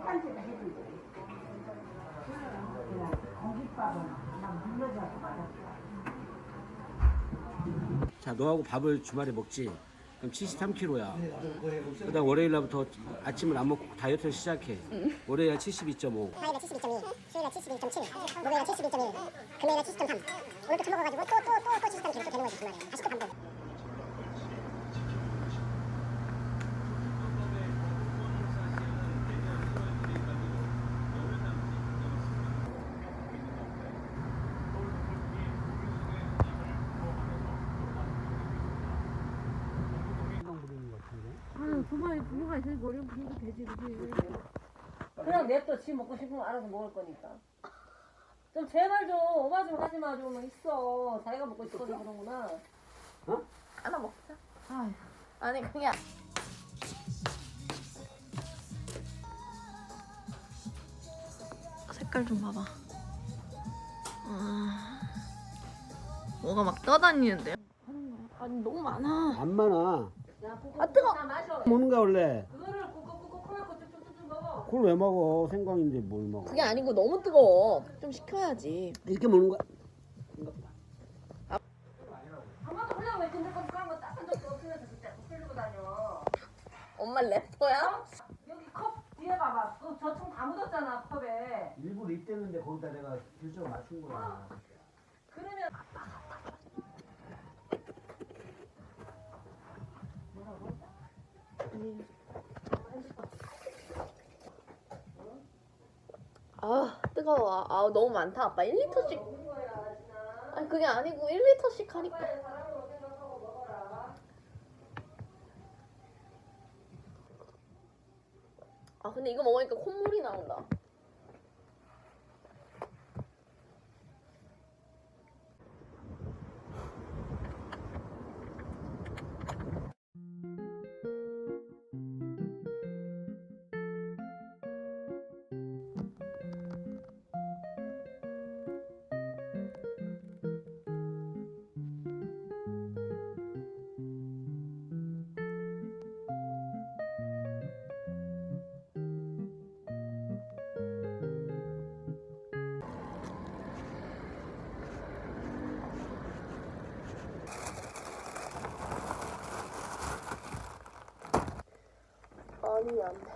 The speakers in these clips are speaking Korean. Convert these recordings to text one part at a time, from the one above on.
번째가 해주지. 공깃밥은 막 눌러줘서 맛없어. 자, 너하고 밥을 주말에 먹지? 그럼 73kg야. 그다음 월요일 날부터 아침을 안 먹고 다이어트를 시작해. 월요일 날 72.5. 화요일에 72.2, 수요일에 72.7, 목요일에 72.1, 금요일에 70.3. 오늘 또 처먹어가지고 또 73kg 또 되는 거지 주말에. 다시 또 반복. 부모가 있으니 머리 부리도 되지, 그지? 그냥 냅둬. 지 먹고 싶으면 알아서 먹을 거니까. 좀 제발 좀 오바 좀 하지 마. 좀 있어. 자기가 먹고 싶어서 그런구나. 하나 먹자. 아니, 그냥. 색깔 좀 봐봐. 뭐가 막 떠다니는데요? 아니, 너무 많아. 안 많아. 아 뜨거. 마셔. 먹는 거야 원래. 그거를 꾹꾹꾹꾹 콜라코 쭉쭉쭉 먹어. 그걸 왜 먹어? 생광인데 뭘 먹어? 그게 아니고 너무 뜨거워. 좀 식혀야지. 이렇게 먹는 거야? 한 번도 흘려 왜 근데 그런 거 닦은 적도 없으면서 진짜 흘리고 다녀. 엄마 래퍼야? 여기 컵 뒤에 봐봐. 저총 다 묻었잖아 컵에. 일부러 입댔는데 거기다 내가 규정을 맞춘 거야. 그러면 아, 뜨거워. 아, 너무 많다, 아빠. 1리터씩. 아니, 그게 아니고 1리터씩 하니까. 아, 근데 이거 먹으니까 콧물이 나온다. 아니, 안 돼.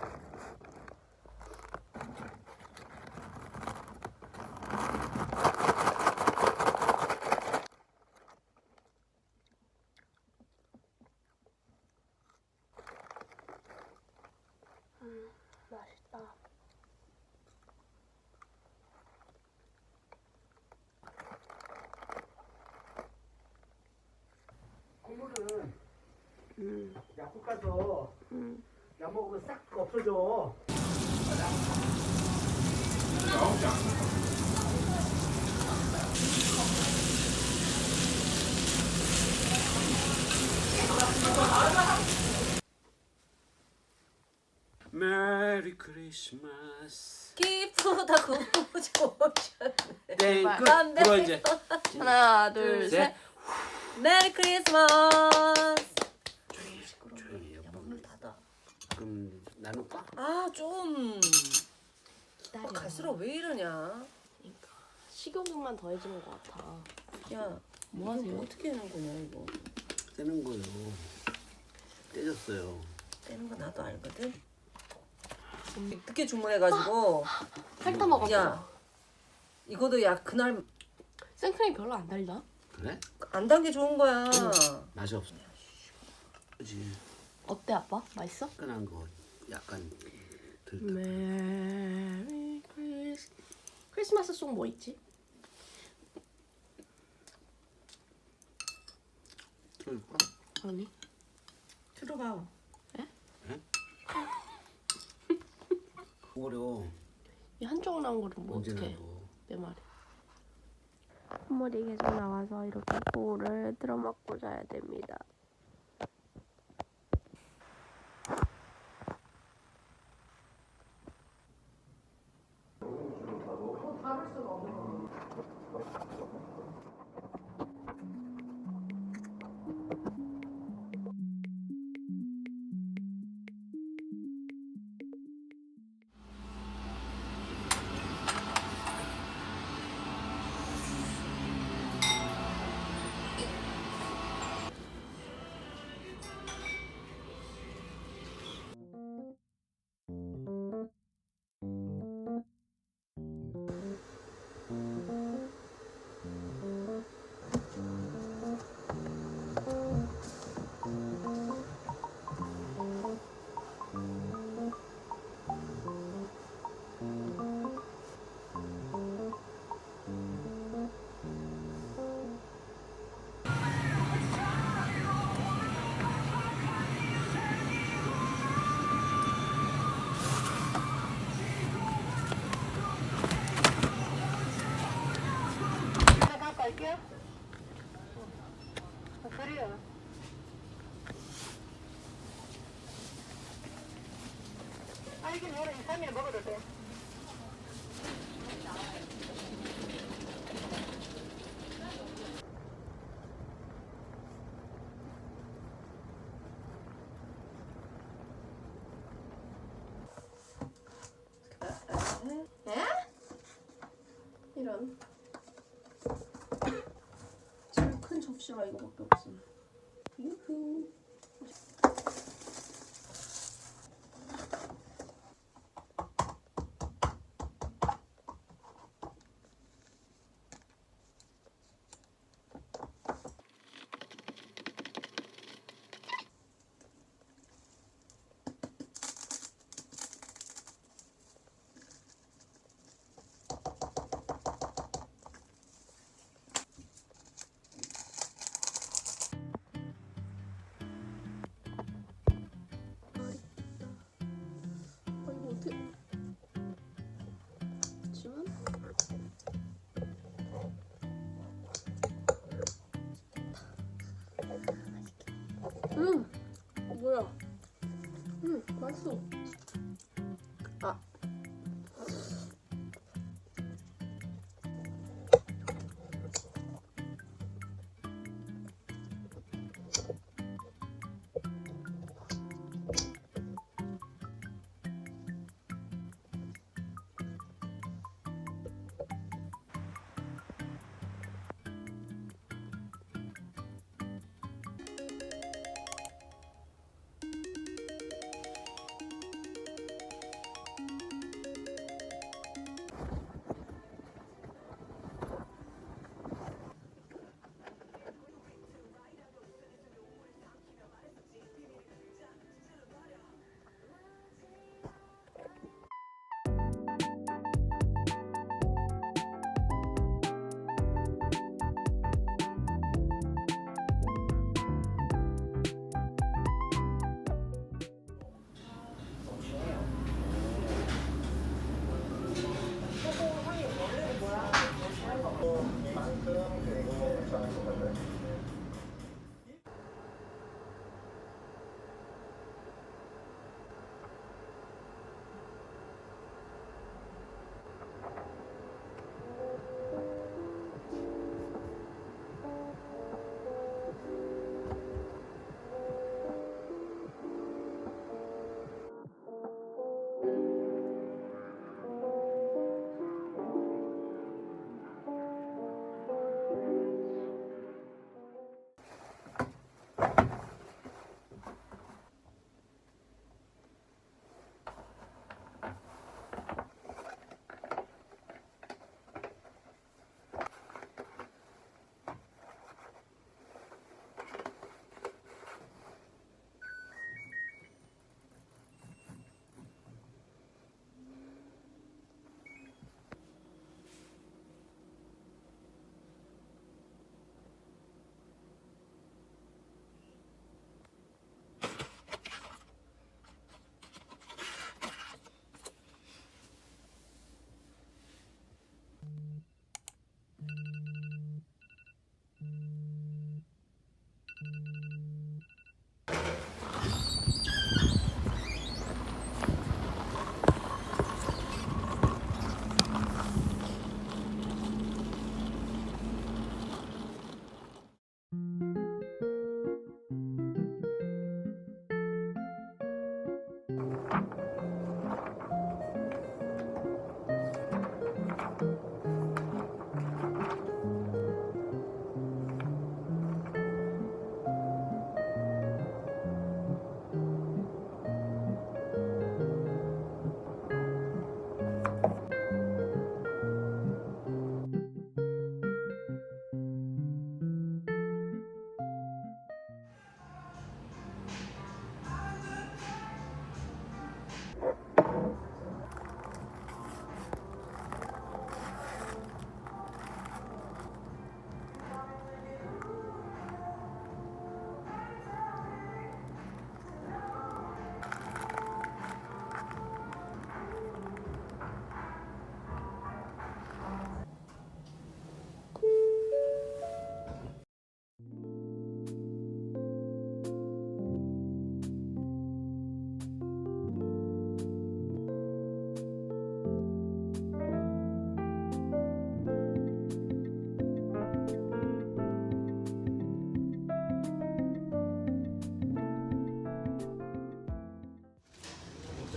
맛있다. 국물은 약국 가서 약 먹으면 싹 없어져. 메리 크리스마스. 기쁘다고 좋으셨네. 네, 안 돼. 불어 이제. 하나, 둘, 셋. 메리 크리스마스. 조용히 해. 문을 닫아. 그럼 나눌까? 아 좀. 기다려. 갈수록 왜 이러냐. 식용유만 더해지는 것 같아. 야, 뭐 하세요? 이거 어떻게 하는 거냐 이거. 떼는 거요. 떼졌어요. 떼는 거 나도 알거든. 늦게 주문해가지고. 핥아 먹었어. 야, 이거도 야 그날 생크림 별로 안 달다. 그래? 안 단 게 좋은 거야. 맛이 없어. 그지. 어때, 아빠? 맛있어? 끈한 거 약간 들. 메리 크리스마스 송 뭐 있지? 틀까? 아니. 들어봐. 어려워. 이 한쪽 나온 거를 뭐 언제 어떻게 해? 나고. 내 말이. 콧물이 계속 나와서 이렇게 코를 들어맞고 자야 됩니다. 살긴 해라. 3일 먹어도 돼. 에? 이런. 제일 큰 접시가 이거밖에 없음. 유후. 이거 어떻게? 지금? 뭐야? 맛있어. 아.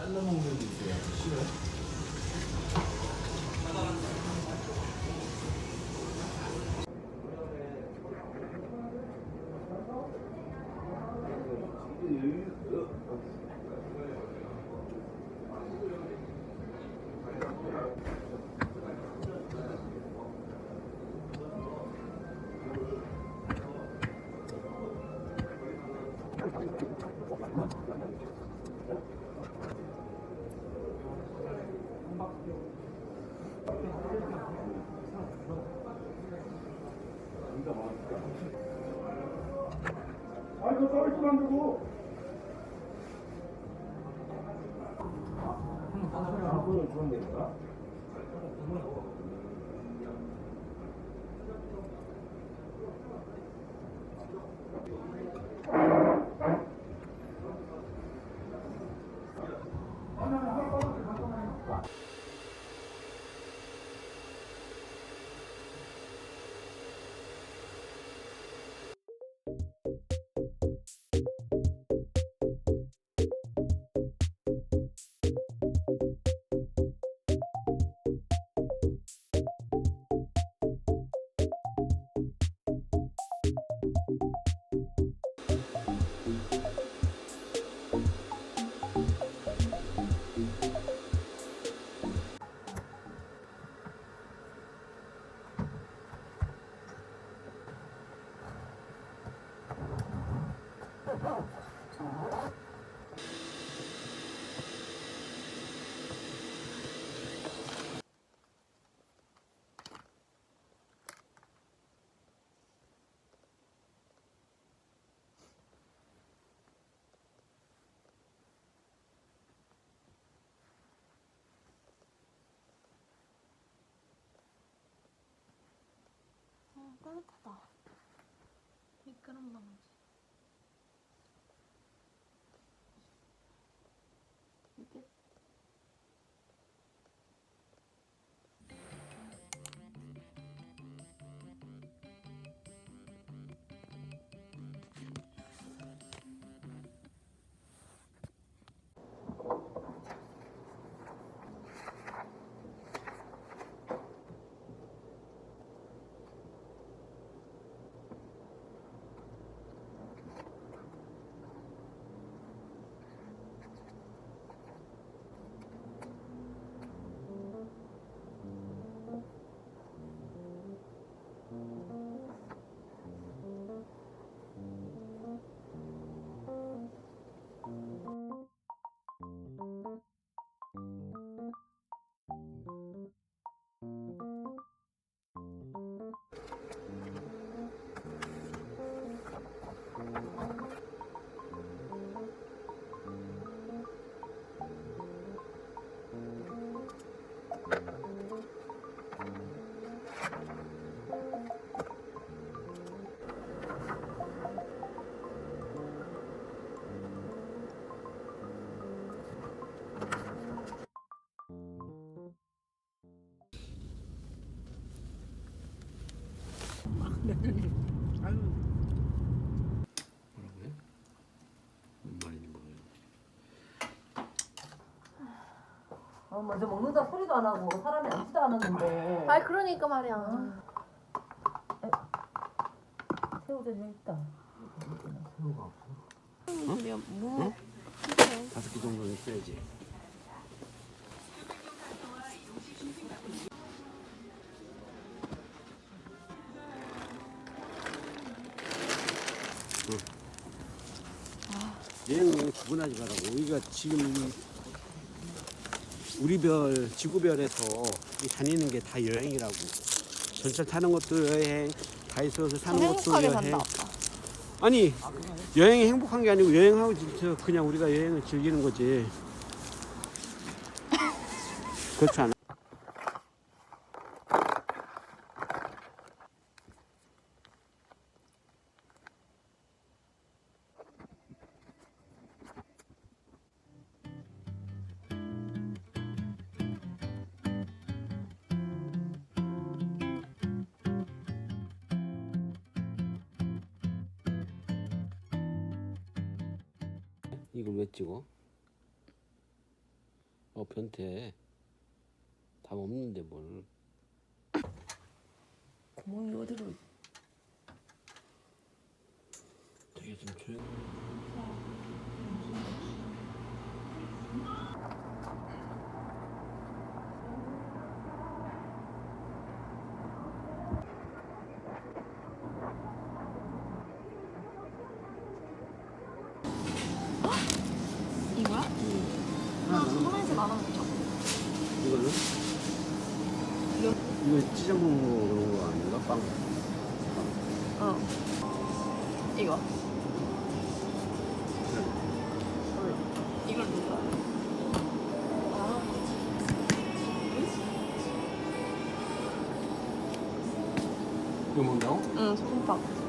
잘라 먹는 게 있어요. 싫어요? 아이고 썰지 만들고 앞으로 주면 되니까 따뜻하다. 미끄럼 나머지. 이게 뭐라고요? 뭔 말인지 모르겠어요. 먼저 먹는다 소리도 안 하고 사람이 앉지도 않았는데. 아이 그러니까 말이야. 새우젓이 여기 있다. 새우가 없어? 우리가 무 5개 정도는 있어야지. 여행은 구분하지 말라고. 우리가 지금 우리 별, 지구별에서 이 다니는 게 다 여행이라고. 전철 타는 것도 여행, 다이소에서 사는 것도 행복하게 여행. 산다 아빠. 아니, 여행이 행복한 게 아니고 여행하고 진짜 그냥 우리가 여행을 즐기는 거지. 그렇지 않아? 이걸 왜 찍어? 변태. 답 없는데 뭘. 구멍이 어디로? 되게 좀 조용. 이거야? 하나에서 나눠먹자. 이거는? 이거 찢어 먹는 그런 거 아닌가? 빵. 이거. 이걸 누가? 이거 먹는다고? 응, 소금빵.